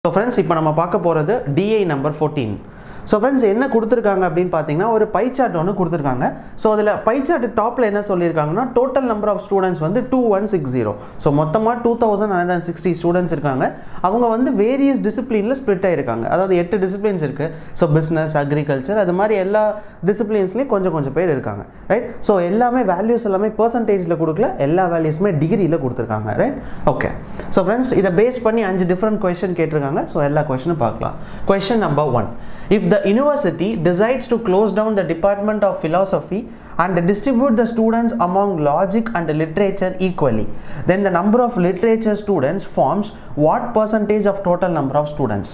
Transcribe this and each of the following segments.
So friends, இப்போ நம்ம பார்க்க போறது DI number 14. So friends, என்ன கொடுத்திருக்காங்க அப்படினு பாத்தீங்கன்னா ஒரு பை சார்ட் ஒன்னு கொடுத்திருக்காங்க. சோ அதுல பை சார்ட் டாப்ல என்ன சொல்லிருக்காங்கன்னா total number of students வந்து 2160. சோ மொத்தமா 2160 ஸ்டூடண்ட்ஸ் இருக்காங்க. அவங்க வந்து வேரியஸ் டிசிப்ளின்ல ஸ்ப்ளிட் ஆயிருக்காங்க. அதாவது 8 டிசிப்ளின்ஸ் இருக்கு. சோ பிசினஸ், அக்ரிகல்ச்சர் அது மாதிரி எல்லா டிசிப்ளின்ஸ்லயும் கொஞ்சம் பேர் இருக்காங்க. ரைட்? சோ எல்லாமே வேல்யூஸ் எல்லாமே பெர்சன்டேஜ்ல கொடுக்கல. எல்லா வேல்யூஸ்மே டிகிரில கொடுத்திருக்காங்க. ரைட்? ஓகே. சோ फ्रेंड्स, இத பேஸ் பண்ணி 5 டிஃபரண்ட் क्वेश्चन கேட்டிருக்காங்க. சோ எல்லா क्वेश्चनும் பார்க்கலாம். Question number 1. If the university decides to close down the Department of Philosophy and distribute the students among logic and literature equally, then the number of literature students forms what percentage of total number of students?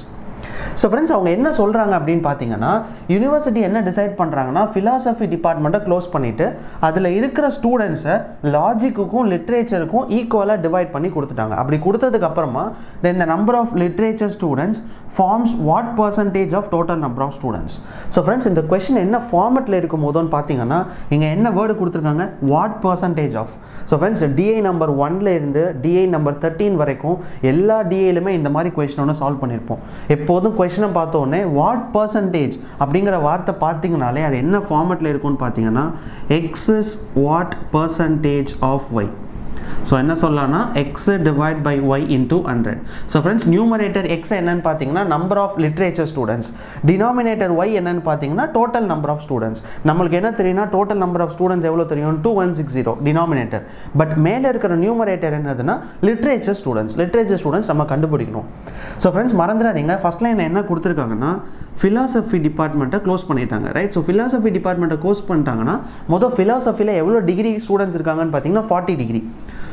So friends, அவங்க என்ன சொல்றாங்க அப்படினு பாத்தீங்கன்னா university என்ன decide பண்றாங்கன்னா philosophy டிபார்ட்மெண்ட்டை close பண்ணிட்டு அதுல இருக்கிற ஸ்டூடண்ட்ஸை லாஜிக்குக்கும் லிட்ரேச்சருக்கும் ஈக்குவலா டிவைட் பண்ணி கொடுத்துட்டாங்க. அப்படி கொடுத்ததுக்கு அப்புறமா then the number of literature students forms what percentage of total number of students? So friends, இந்த क्वेश्चन என்ன ஃபார்மட்ல இருக்கும்போதுன்னு பாத்தீங்கன்னா இங்க என்ன வேர்ட் கொடுத்திருக்காங்க what percentage of. So friends, DI number 1ல இருந்து DI number 13 வரைக்கும் எல்லா DIலயுமே இந்த மாதிரி क्वेश्चन ஒன்னு சால்வ் பண்ணிருப்போம். எப்போதும் क्वेश्चन பார்த்த உடனே what percentage அப்படிங்கற வார்த்தை பாத்தீங்கனாலே அது என்ன ஃபார்மட்ல இருக்கும்னு பாத்தீங்கன்னா x is what percentage of y. So என்ன சொல்லலாம்னா x divided by y into 100. So friends, numerator x என்னன்னு பாத்தீங்கன்னா number of literature students, denominator y என்னன்னு பாத்தீங்கன்னா total number of students. நமக்கு என்ன தெரியும்னா total number of students எவ்வளவு தெரியும்? 2160 denominator. பட் மேல இருக்கிற numerator என்னதுன்னா literature students நம்ம கண்டுபிடிக்கணும். So friends, மறந்துடாதீங்க ஃபர்ஸ்ட் லைன் என்ன கொடுத்திருக்காங்கன்னா philosophy டிபார்ட்மெண்ட்டை க்ளோஸ் பண்ணிட்டாங்க. ரைட்? ஸோ philosophy டிபார்ட்மெண்ட்டை க்ளோஸ் பண்ணிட்டாங்கன்னா மொதல் philosophyல எவ்வளோ டிகிரி ஸ்டூடெண்ட்ஸ் இருக்காங்கன்னு பார்த்தீங்கன்னா 40 டிகிரி.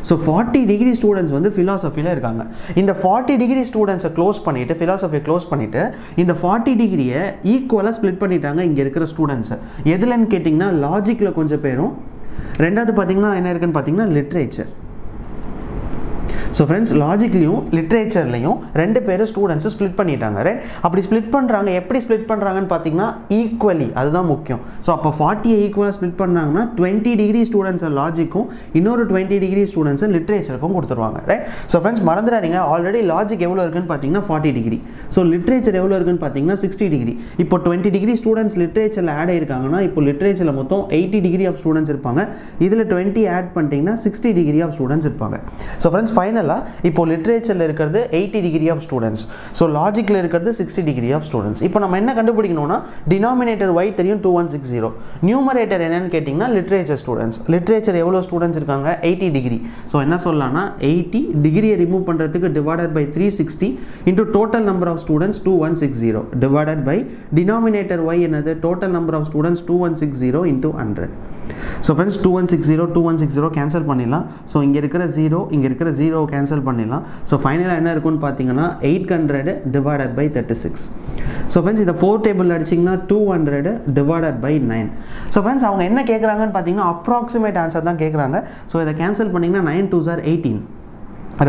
ஸோ 40 டிகிரி ஸ்டூடெண்ட்ஸ் வந்து philosophyல இருக்காங்க. இந்த 40 டிகிரி ஸ்டூடெண்ட்ஸை க்ளோஸ் பண்ணிட்டு philosophy க்ளோஸ் பண்ணிட்டு இந்த 40 டிகிரியை ஈக்குவலாக ஸ்ப்ளிட் பண்ணிட்டாங்க இங்கே இருக்கிற ஸ்டூடெண்ட்ஸை. எதுலன்னு கேட்டிங்கன்னா லாஜிக்கில் கொஞ்சம் பேரும், ரெண்டாவது பார்த்தீங்கன்னா என்ன இருக்குன்னு பார்த்தீங்கன்னா லிட்ரேச்சர். ஸோ ஃப்ரெண்ட்ஸ், லாஜிக்லையும் லிட்ரேச்சர்லையும் ரெண்டு பேரும் ஸ்டூடெண்ட்ஸை ஸ்ப்ளிட் பண்ணிட்டாங்க. ரைட்? அப்படி ஸ்ப்ளிட் பண்ணுறாங்க. எப்படி ஸ்ப்ளிட் பண்ணுறாங்கன்னு பார்த்தீங்கன்னா ஈக்குவலி, அதுதான் முக்கியம். ஸோ அப்போ 40 ஈக்குவலாக ஸ்ப்ளிட் பண்ணாங்கன்னா 20 டிகிரி ஸ்டூடெண்ட்ஸை லாஜிக்கும் இன்னொரு 20 டிகிரி ஸ்டூடெண்ட்ஸை லிட்ரேச்சருக்கும் கொடுத்துருவாங்க. ரைட்? ஸோ ஃப்ரெண்ட்ஸ், மறந்துடாதீங்க ஆல்ரெடி லாஜிக் எவ்வளோ இருக்குன்னு பார்த்தீங்கன்னா 40 டிகிரி. ஸோ லிட்ரேச்சர் எவ்வளோ இருக்குன்னு பார்த்தீங்கன்னா 60 டிகிரி. இப்போ 20 டிகிரி ஸ்டூடெண்ட்ஸ் லிட்ரேச்சரில் ஆட் ஆயிருக்காங்கன்னா இப்போ லிட்ரேச்சரில் மொத்தம் 80 டிகிரி ஆஃப் ஸ்டூடெண்ட்ஸ் இருப்பாங்க. இதில் 20 ஆட் பண்ணிட்டீங்கன்னா 60 டிகிரி ஆஃப் ஸ்டூடெண்ட்ஸ் இருப்பாங்க. ஸோ ஃப்ரெண்ட்ஸ், ஃபைனலாக இப்போ லிட்ரேச்சர்ல இருக்கிறது 80 டிகிரி ஆஃப் ஸ்டூடெண்ட்ஸ். ஸோ லாஜிக்ல இருக்கிறது 60 டிகிரி ஆஃப் ஸ்டூடெண்ட்ஸ். இப்போ நம்ம என்ன கண்டுபிடிக்கணும்னா டினாமினேட்டர் y தெரியும் 2160. நியூமரேட்டர் என்னன்னு கேட்டிங்கன்னா லிட்ரேச்சர் ஸ்டூடெண்ட்ஸ். லிட்ரேச்சர் எவ்வளோ ஸ்டூடெண்ட்ஸ் இருக்காங்க? 80 டிகிரி. ஸோ என்ன சொல்லலாம்னா 80 டிகிரியை ரிமூவ் பண்ணுறதுக்கு divided by 360 into total number of students 2160 divided by denominator y என்னது? Total number of students 2160 into 100. So friends, 2160 cancel பண்ணிடலாம். ஸோ இங்கே இருக்கிற 0 இங்கே இருக்கிற 0 கேன்சல் பண்ணிடலாம். ஸோ ஃபைனலாக என்ன இருக்குன்னு பார்த்தீங்கன்னா 800 டிவைடட் பை 36. ஸோ ஃப்ரெண்ட்ஸ், இதை 4 டேபிள் அடிச்சிங்கன்னா 200 டிவைடட் பை 9. ஸோ ஃப்ரெண்ட்ஸ், அவங்க என்ன கேட்குறாங்கன்னு பார்த்தீங்கன்னா அப்ராக்சிமேட் ஆன்சர் தான் கேட்குறாங்க. ஸோ இதை கேன்சல் பண்ணிங்கன்னா 9 2s are 18.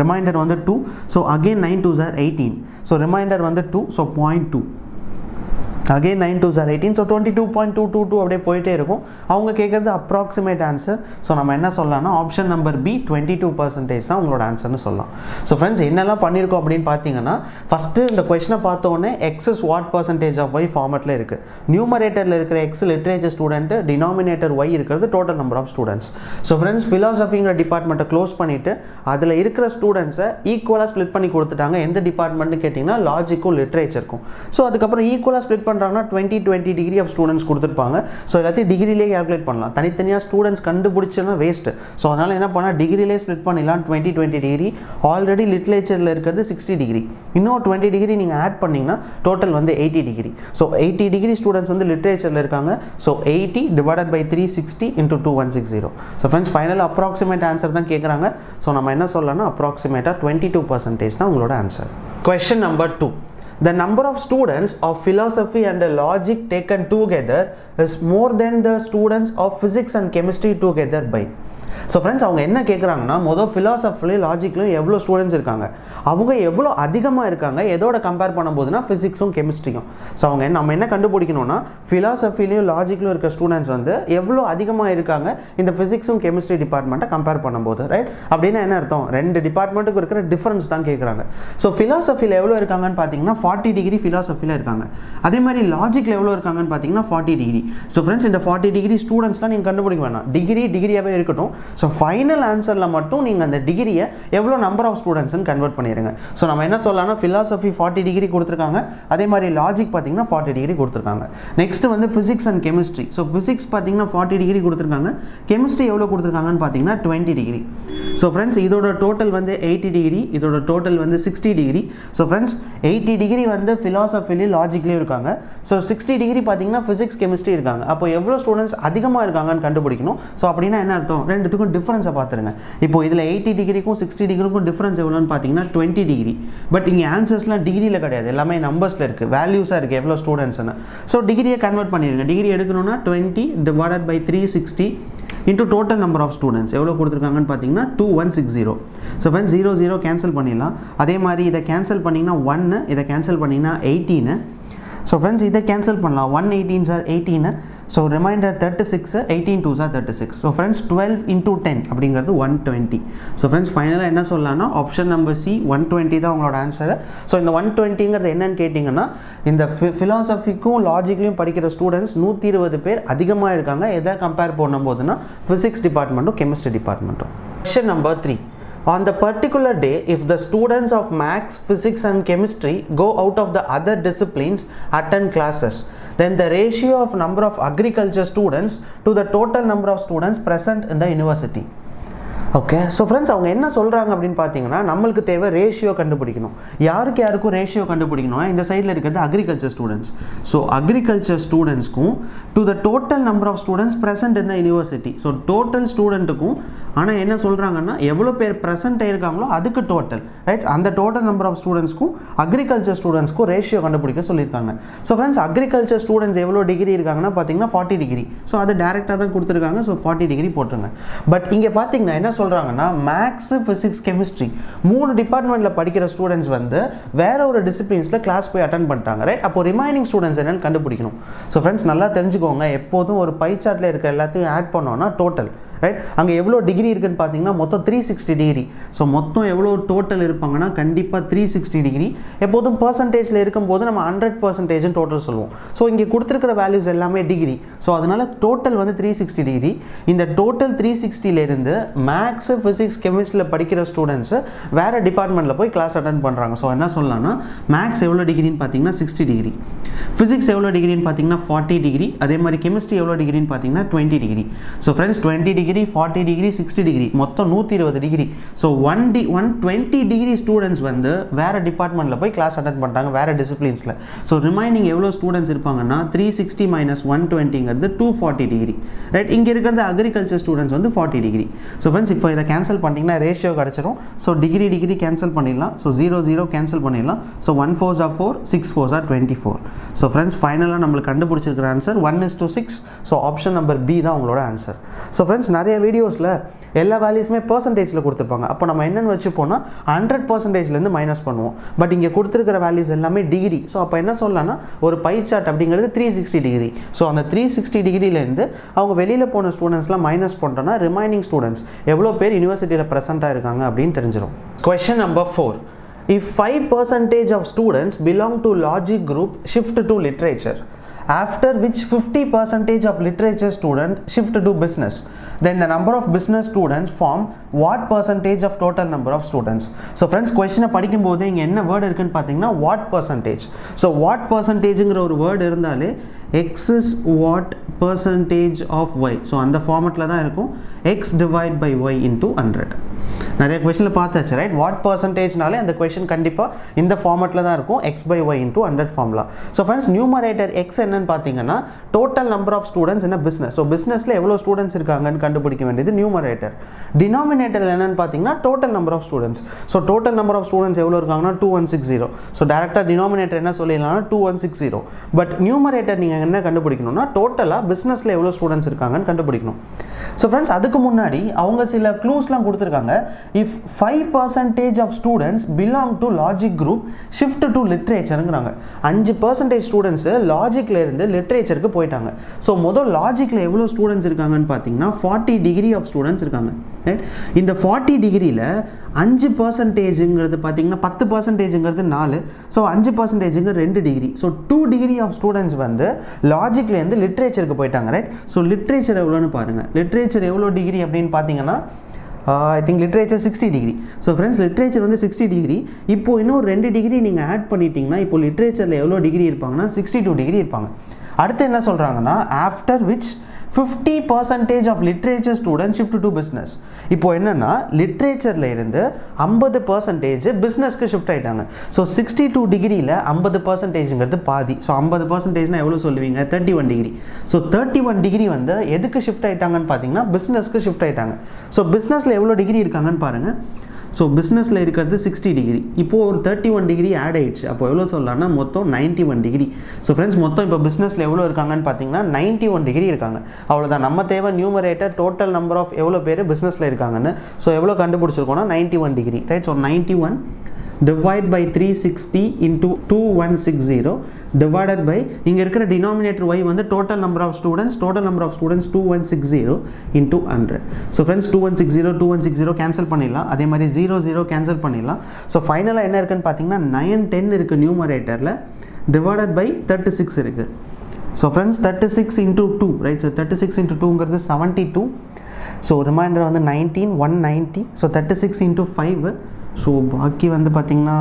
ரிமைண்டர் வந்து 2. So again 9 2s are 18. So remainder வந்து 2. So 0.2. Again 9 2s are 18. So 22.222 அப்படியே போயிட்டே இருக்கும். அவங்க கேட்குறது அப்ராக்சிமேட் ஆன்சர். ஸோ நம்ம என்ன சொல்லலாம்னா ஆப்ஷன் நம்பர் பி 22% தான் உங்களோட ஆன்சர்னு சொல்லலாம். ஸோ ஃப்ரெண்ட்ஸ், என்னெல்லாம் பண்ணியிருக்கோம் அப்படின்னு பார்த்தீங்கன்னா ஃபஸ்ட்டு இந்த கொஸ்டினை பார்த்தோன்னே x is what percentage of y ஃபார்மெட்டில் இருக்குது. நியூமரேட்டரில் இருக்கிற x literature student, denominator y இருக்கிறது total number of students. So friends, ஃபிலாசபிங்கிற டிபார்ட்மெண்ட்டை க்ளோஸ் பண்ணிவிட்டு அதில் இருக்கிற ஸ்டூடெண்ட்ஸை ஈக்குவலாக ஸ்ப்ளிட் பண்ணி கொடுத்துட்டாங்க. எந்த டிபார்ட்மெண்ட்னு கேட்டிங்கன்னா லாஜிக்கும் லிட்ரேச்சருக்கும். ஸோ அதுக்கப்புறம் ஈக்குவலாக ஸ்ப்ளிட் பண்ணுறாங்கன்னா 20 டிகிரி ஆஃப் ஸ்டூடெண்ட்ஸ் கொடுத்துருப்பாங்க. ஸோ எல்லாத்தையும் டிகிரிலே கால்குலேட் பண்ணலாம். தனித்தனியாக ஸ்டூடெண்ட்ஸ் கண்டுபிடிச்சனா வேஸ்ட்டு. ஸோ அதனால் என்ன பண்ணால் டிகிரிலே ஸ்ப்ளிட் பண்ணிடலாம். 20 டிகிரி. ஆல்ரெடி லிட்ரேச்சரில் இருக்கிறது 60 டிகிரி. இன்னும் 20 டிகிரி நீங்கள் ஆட் பண்ணிங்கன்னா டோட்டல் வந்து 80 டிகிரி. ஸோ 80 டிகிரி ஸ்டூடெண்ட்ஸ் வந்து லிட்ரேச்சரில் இருக்காங்க. So 80 divided by 360 into 2160. So friends, final approximate answer தான் கேட்குறாங்க. ஸோ நம்ம என்ன சொல்லலாம்னா அப்ராக்சிமேட்டாக 22% தான் உங்களோட answer. Question number 2. The number of students of philosophy and logic taken together is more than the students of physics and chemistry together by. So friends அவங்க என்ன கேட்குறாங்கன்னா மொதல் ஃபிலாசபிலையும் லாஜிக்லையும் எவ்வளோ ஸ்டூடெண்ட்ஸ் இருக்காங்க, அவங்க எவ்வளோ அதிகமாக இருக்காங்க எதோட கம்பேர் பண்ணும்போதுனா ஃபிசிக்ஸும் கெமிஸ்ட்ரியும். ஸோ அவங்க நம்ம என்ன கண்டுபிடிக்கணும்னா ஃபிலாசபிலையும் லாஜிக்லையும் இருக்க ஸ்டூடெண்ட்ஸ் வந்து எவ்வளோ அதிகமாக இருக்காங்க இந்த ஃபிசிக்ஸும் கெமிஸ்ட்ரி டிபார்ட்மெண்ட்டை கம்பேர் பண்ணும்போது, ரைட்? அப்படின்னா என்ன அர்த்தம், ரெண்டு டிபார்ட்மெண்ட்டுக்கு இருக்கிற டிஃபரன்ஸ் தான் கேட்குறாங்க. ஸோ ஃபிலாசபியில் எவ்வளோ இருக்காங்கன்னு பார்த்தீங்கன்னா 40 டிகிரி ஃபிலாசபியில் இருக்காங்க. அதே மாதிரி லாஜிக்கில் எவ்வளோ இருக்காங்கன்னு பார்த்தீங்கன்னா 40 டிகிரி. ஸோ ஃப்ரெண்ட்ஸ் இந்த 40 டிகிரி ஸ்டூடெண்ட்ஸ்லாம் நீங்கள் கண்டுபிடிக்க வேணாம், டிகிரியாகவே இருக்கட்டும். ஸோ ஃபைனல் ஆன்சரில் மட்டும் நீங்கள் அந்த டிகிரியை எவ்வளோ நம்பர் ஆஃப் ஸ்டூடெண்ட்ஸ்னு கன்வெர்ட் பண்ணிடுங்க. ஸோ நம்ம என்ன சொல்லலாம்னா ஃபிலாசபி 40 டிகிரி கொடுத்துருக்காங்க, அதே மாதிரி லாஜிக் பார்த்தீங்கன்னா 40 டிகிரி கொடுத்துருக்காங்க. நெக்ஸ்ட் வந்து physics and chemistry. So physics பார்த்தீங்கன்னா 40 டிகிரி கொடுத்துருக்காங்க, கெமிஸ்ட்ரி எவ்வளோ கொடுத்துருக்காங்கன்னு பார்த்தீங்கன்னா 20 டிகிரி. ஸோ ஃப்ரெண்ட்ஸ் இதோட டோட்டல் வந்து 80 டிகிரி, இதோட டோட்டல் வந்து 60 டிகிரி. ஸோ ஃப்ரெண்ட்ஸ் 80 டிகிரி வந்து ஃபிலாசபிலையும் லாஜிக்லேயும் இருக்காங்க. ஸோ 60 டிகிரி பார்த்தீங்கன்னா ஃபிசிக்ஸ் கெமிஸ்ட்ரி இருக்காங்க. அப்போ எவ்வளோ ஸ்டூடெண்ட்ஸ் அதிகமாக இருக்காங்கன்னு கண்டுபிடிக்கணும். ஸோ அப்படின்னா என்ன அர்த்தம், ரெண்டுத்துக்கும் டிஃபரன்ஸை பார்த்துருங்க. இப்போ இதில் 80 டிகிரிக்கும் 60 டிகிரிக்கும் டிஃபரன்ஸ் எவ்வளோன்னு பார்த்தீங்கன்னா 20 டிகிரி. பட் இங்கே ஆன்சர்ஸ்லாம் டிகிரியில் கிடையாது, எல்லாமே நம்பர்ஸில் இருக்குது, வேல்யூஸாக இருக்குது எவ்வளோ ஸ்டூடெண்ட்ஸ்னு. ஸோ டிகிரியை கன்வெர்ட் பண்ணிடுங்க. டிகிரி எடுக்கணும்னா 20 divided by 360 into total number of students எவ்வளோ கொடுத்துருக்காங்கன்னு பார்த்தீங்கன்னா 2160. ஸோ ஃப்ரெண்ட்ஸ் 0 கேன்சல் பண்ணிடலாம். அதே மாதிரி இதை கேன்சல் பண்ணிங்கன்னா 1, இதை கேன்சல் பண்ணிங்கன்னா 18. ஸோ ஃப்ரெண்ட்ஸ் இதை கேன்சல் பண்ணலாம், 118 sir 18. So remainder 36, 18 2 sir 36. So friends 12 into 10 அப்படிங்கிறது 120. ஸோ ஃப்ரெண்ட்ஸ் ஃபைனலாக என்ன சொல்லலாம்னா ஆப்ஷன் நம்பர் சி 120 தான் உங்களோட ஆன்சர். ஸோ இந்த 120ங்கிறது என்னன்னு கேட்டிங்கன்னா இந்த ஃபிலாசபிக்கும் லாஜிக்லையும் படிக்கிற ஸ்டூடெண்ட்ஸ் 120 பேர் அதிகமாக இருக்காங்க எதை கம்பேர் பண்ணும்போதுன்னா ஃபிசிக்ஸ் டிபார்ட்மெண்ட்டும் கெமிஸ்ட்ரி டிபார்ட்மெண்ட்டும். Question number 3. On the particular day, if the students of Maths, Physics and Chemistry go out of the other disciplines, attend classes, then the ratio of number of agriculture students to the total number of students present in the university. Okay, so friends அவங்க என்ன சொல்கிறாங்க அப்படின்னு பார்த்தீங்கன்னா நம்மளுக்கு தேவை ratio கண்டுபிடிக்கணும். யாருக்கும் ratio கண்டுபிடிக்கணும்னா இந்த சைடில் இருக்கிறது அக்ரிகல்ச்சர் ஸ்டூடெண்ட்ஸ். ஸோ அக்ரிகல்ச்சர் ஸ்டூடெண்ட்ஸ்க்கும் to the total number of students present in the university. So total ஸ்டூடெண்ட்டுக்கும் ஆனால் என்ன சொல்கிறாங்கன்னா எவ்வளோ பேர் ப்ரெசென்ட் ஆயிருக்காங்களோ அதுக்கு டோட்டல், ரைட்? அந்த டோட்டல் நம்பர் ஆஃப் ஸ்டூடெண்ட்ஸ்க்கும் அக்ரிகல்ச்சர் ஸ்டூடெண்ட்ஸ்க்கும் ரேஷியோ கண்டுபிடிக்க சொல்லியிருக்காங்க. ஸோ ஃப்ரெண்ட்ஸ் அக்ரிகல்ச்சர் ஸ்டூடெண்ட்ஸ் எவ்வளோ டிகிரி இருக்காங்கன்னா பார்த்தீங்கன்னா 40 டிகிரி. ஸோ அது டேரெக்டாக தான் கொடுத்துருக்காங்க. ஸோ 40 டிகிரி போட்டுருங்க. பட் இங்கே பார்த்தீங்கன்னா என்ன சொல்கிறாங்கன்னா மேக்ஸ், ஃபிசிக்ஸ், கெமிஸ்ட்ரி 3 டிபார்ட்மெண்ட்டில் படிக்கிற ஸ்டூடெண்ட்ஸ் வந்து வேற ஒரு டிசிப்ளின்ஸில் கிளாஸ் போய் அட்டன் பண்ணிட்டாங்க, ரைட்? அப்போ ரிமைனிங் ஸ்டூடெண்ட்ஸ் என்னன்னு கண்டுபிடிக்கணும். ஸோ ஃப்ரெண்ட்ஸ் நல்லா தெரிஞ்சுக்கோங்க, எப்போதும் ஒரு பை சார்ட்டில் இருக்க எல்லாத்தையும் ஆட் பண்ணோன்னா டோட்டல், ரைட்? அங்கே எவ்வளோ டிகிரி இருக்குன்னு பார்த்தீங்கன்னா மொத்தம் 360 டிகிரி. ஸோ மொத்தம் எவ்வளோ டோட்டல் இருப்பாங்கன்னா கண்டிப்பாக 360 டிகிரி. எப்போதும் பர்சன்டேஜில் இருக்கும்போது நம்ம 100% டோட்டல் சொல்லுவோம். ஸோ இங்கே கொடுத்துருக்கிற வேல்யூஸ் எல்லாமே டிகிரி. ஸோ அதனால டோட்டல் வந்து 360 டிகிரி. இந்த டோட்டல் 360லேருந்து மேக்ஸ், ஃபிசிக்ஸ், கெமிஸ்ட்ரியில் படிக்கிற ஸ்டூடெண்ட்ஸு வேறு டிபார்ட்மெண்ட்டில் போய் கிளாஸ் அட்டன் பண்ணுறாங்க. ஸோ என்ன சொல்லலாம்னா மேக்ஸ் எவ்வளோ டிகிரின்னு பார்த்தீங்கன்னா 60 டிகிரி, ஃபிசிக்ஸ் எவ்வளோ டிகிரின்னு பார்த்தீங்கன்னா 40 டிகிரி, அதே மாதிரி கெமிஸ்ட்ரி எவ்வளோ டிகிரின்னு பார்த்தீங்கன்னா 20 degree. So friends 20 degree, 40 degree, 60 degree, மொத்தம் 120 டிகிரி. ஸோ 120 டிகிரி ஸ்டூடெண்ட்ஸ் வந்து வேறு டிபார்ட்மெண்ட்டில் போய் கிளாஸ் அட்டன் பண்ணுறாங்க வேறு டிசிப்ளின்ஸில். ஸோ ரிமைனிங் எவ்வளோ ஸ்டூடெண்ட்ஸ் இருப்பாங்கன்னா 360 minus 120ங்கிறது 240 டிகிரி, ரைட்? இங்கே இருக்கிறது அக்ரிகல்ச்சர் ஸ்டூடெண்ட்ஸ் வந்து 40 டிகிரி. ஸோ ஃப்ரெண்ட்ஸ் இப்போ இதை கேன்சல் பண்ணிங்கன்னா ரேஷியோ கிடச்சிரும். ஸோ டிகிரி கேன்சல் பண்ணிடலாம். ஸோ 0 கேன்சல் பண்ணிடலாம். So 1 4s are 4, 6 4s are 24. So friends ஃபைனலாக நம்மளுக்கு கண்டுபிடிச்சிருக்கிற answer 1:6. So option number B தான் உங்களோட ஆன்சர். ஸோ ஃப்ரெண்ட்ஸ் நிறைய வீடியோஸில் எல்லா வேல்யூஸுமே பர்சன்டேஜில் கொடுத்துருப்பாங்க. அப்போ நம்ம என்னென்னு வச்சுப்போம்னா 100%லேருந்து மைனஸ் பண்ணுவோம். பட் இங்கே கொடுத்துருக்கிற வேல்யூஸ் எல்லாமே டிகிரி. ஸோ அப்போ என்ன சொல்லலாம்னா ஒரு பை சார்ட் அப்படிங்கிறது 360 டிகிரி. ஸோ அந்த 360 டிகிரிலேருந்து அவங்க வெளியில் போன ஸ்டூடெண்ட்ஸ்லாம் மைனஸ் பண்ணுறோன்னா ரிமைனிங் ஸ்டூடெண்ட்ஸ் எவ்வளோ பேர் யூனிவர்சிட்டியில் ப்ரெசென்ட்டாக இருக்காங்க அப்படின்னு தெரிஞ்சிடும். Question number 4. If 5% of students belong to logic group shift to literature, after which 50% of literature students shift to business, then the number of business students form what percentage of total number of students? So friends question படிக்கும்போது இங்க என்ன word இருக்குன்னு பார்த்தீங்கன்னா what percentage. So what percentageங்கிற ஒரு word இருந்தாலே x is what percentage of y. So அந்த ஃபார்மட்டில் தான் இருக்கும் x divide by y into 100. நிறைய கொஸ்டினில் பார்த்தாச்சு, ரைட்? வாட் பர்சன்டேஜ்னாலே அந்த கொஸ்டின் கண்டிப்பாக இந்த ஃபார்மட்டில் தான் இருக்கும், x by y into 100 formula. So friends numerator x என்னன்னு பார்த்தீங்கன்னா டோட்டல் நம்பர் ஆஃப் ஸ்டூடெண்ட்ஸ் என்ன பிஸ்னஸ். ஸோ பிஸ்னஸில் எவ்வளோ ஸ்டூடெண்ட்ஸ் இருக்காங்கன்னு கண்டுபிடிக்க வேண்டியது நியூமரேட்டர். டினாமினேட்டர் என்னன்னு பார்த்தீங்கன்னா total number of students. So total number of students எவ்வளோ இருக்காங்கன்னா 2160. ஸோ டேரெக்டாக டினாமினேட்டர் என்ன சொல்லிடலாம்னா 2160. பட் நியூமரேட்டர் நீங்கள் நீங்கள் என்ன கண்டுபிடிக்கணும்னா டோட்டலாக பிஸ்னஸில் எவ்வளோ ஸ்டூடெண்ட்ஸ் இருக்காங்கன்னு கண்டுபிடிக்கணும். ஸோ ஃப்ரெண்ட்ஸ் அதுக்கு முன்னாடி அவங்க சில க்ளூஸ்லாம் கொடுத்துருக்காங்க. If 5% of students belong to logic group shift to லிட்ரேச்சருங்கிறாங்க. 5% ஸ்டூடெண்ட்ஸு லாஜிக்கில் இருந்து லிட்ரேச்சருக்கு போயிட்டாங்க. ஸோ முதல் லாஜிக்கில் எவ்வளோ ஸ்டூடெண்ட்ஸ் இருக்காங்கன்னு பார்த்தீங்கன்னா 40 டிகிரி ஆஃப் ஸ்டூடெண்ட்ஸ் இருக்காங்க. இந்த 40 டிகிரியில் 5%ங்கிறது பார்த்தீங்கன்னா 10%ங்கிறது 4. ஸோ 5%ங்கிறது 2 degree. So 2 degree of students வந்து லாஜிக்லேருந்து லிட்ரேச்சருக்கு போயிட்டாங்க. ரைட். ஸோ லிட்ரேச்சர் எவ்வளோன்னு பாருங்கள். லிட்ரேச்சர் எவ்வளோ டிகிரி அப்படின்னு பார்த்தீங்கன்னா I think literature 60 degree. So friends literature வந்து 60 டிகிரி. இப்போது இன்னும் 2 டிகிரி நீங்கள் ஆட் பண்ணிட்டீங்கன்னா இப்போ லிட்ரேச்சரில் எவ்வளோ டிகிரி இருப்பாங்கன்னா 62 டிகிரி இருப்பாங்க. அடுத்து என்ன சொல்கிறாங்கன்னா after which 50% of literature student shift to business. இப்போ என்னன்னா லிட்ரேச்சரில் இருந்து 50% பிஸ்னஸ்க்கு ஷிஃப்ட் ஆகிட்டாங்க. ஸோ 62 டிகிரியில் 50%ங்கிறது பாதி. ஸோ 50%னா எவ்வளோ சொல்லுவீங்க? 31 டிகிரி. ஸோ 31 டிகிரி வந்து எதுக்கு ஷிஃப்ட் ஆகிட்டாங்கன்னு பார்த்தீங்கன்னா பிஸ்னஸ்க்கு ஷிஃப்ட் ஆகிட்டாங்க. ஸோ பிஸ்னஸில் எவ்வளோ டிகிரி இருக்காங்கன்னு பாருங்கள். ஸோ பிஸ்னஸில் இருக்கிறது 60 டிகிரி. இப்போது ஒரு 31 டிகிரி ஆட் ஆகிடுச்சு. அப்போ எவ்வளோ சொல்லலாம்னா மொத்தம் 91 டிகிரி. ஸோ ஃப்ரெண்ட்ஸ் மொத்தம் இப்போ பிஸ்னஸில் எவ்வளோ இருக்காங்கன்னு பார்த்தீங்கன்னா 91 டிகிரி இருக்காங்க. அவ்வளோதான். நம்ம தேவை நியூமரேட்டர் டோட்டல் நம்பர் ஆஃப் எவ்வளோ பேர் பிஸ்னஸில் இருக்காங்கன்னு. ஸோ எவ்வளோ கண்டுபிடிச்சிருக்கோன்னா 91 degree. Right. So 91 divide by 360 into 2160 divided by இங்கே இருக்கிற டினாமினேட்டர் y வந்து total number of students 2160 into 100. So friends 2160 cancel பண்ணிடலாம். அதே மாதிரி 00 கேன்சல் பண்ணிடலாம். ஸோ ஃபைனலாக என்ன இருக்குன்னு பார்த்தீங்கன்னா 910 இருக்குது நியூமரேட்டரில் divided by 36 இருக்குது. So friends 36 into 2 right. So 36 into 2ங்கிறது 72. So remainder வந்து 19 190. So 36 into 5. ஸோ பாக்கி வந்து பார்த்திங்கன்னா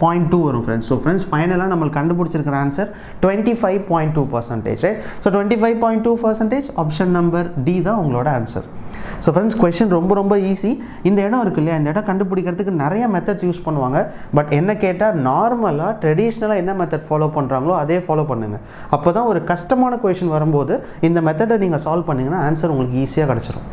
0.2 வரும் ஃப்ரெண்ட்ஸ். ஸோ ஃப்ரெண்ட்ஸ் ஃபைனலாக நம்ம கண்டுபிடிச்சிருக்கிற answer 25.2%. Right. So 25.2% option number D தான் உங்களோட ஆன்சர். ஸோ ஃப்ரெண்ட்ஸ் கொஷின் ரொம்ப ஈஸி. இந்த இடம் இருக்கு இல்லையா, இந்த இடம் கண்டுபிடிக்கிறதுக்கு நிறைய மெத்தட்ஸ் யூஸ் பண்ணுவாங்க. பட் என்ன கேட்டால் நார்மலாக ட்ரெடிஷ்னலாக என்ன மெத்தட் ஃபாலோ பண்ணுறாங்களோ அதே ஃபாலோ பண்ணுங்கள். அப்போ தான் ஒரு கஷ்டமான கொஷின் வரும்போது இந்த மெத்தடை நீங்கள் சால்வ் பண்ணிங்கன்னா ஆன்சர் உங்களுக்கு ஈஸியாக கிடச்சிரும்.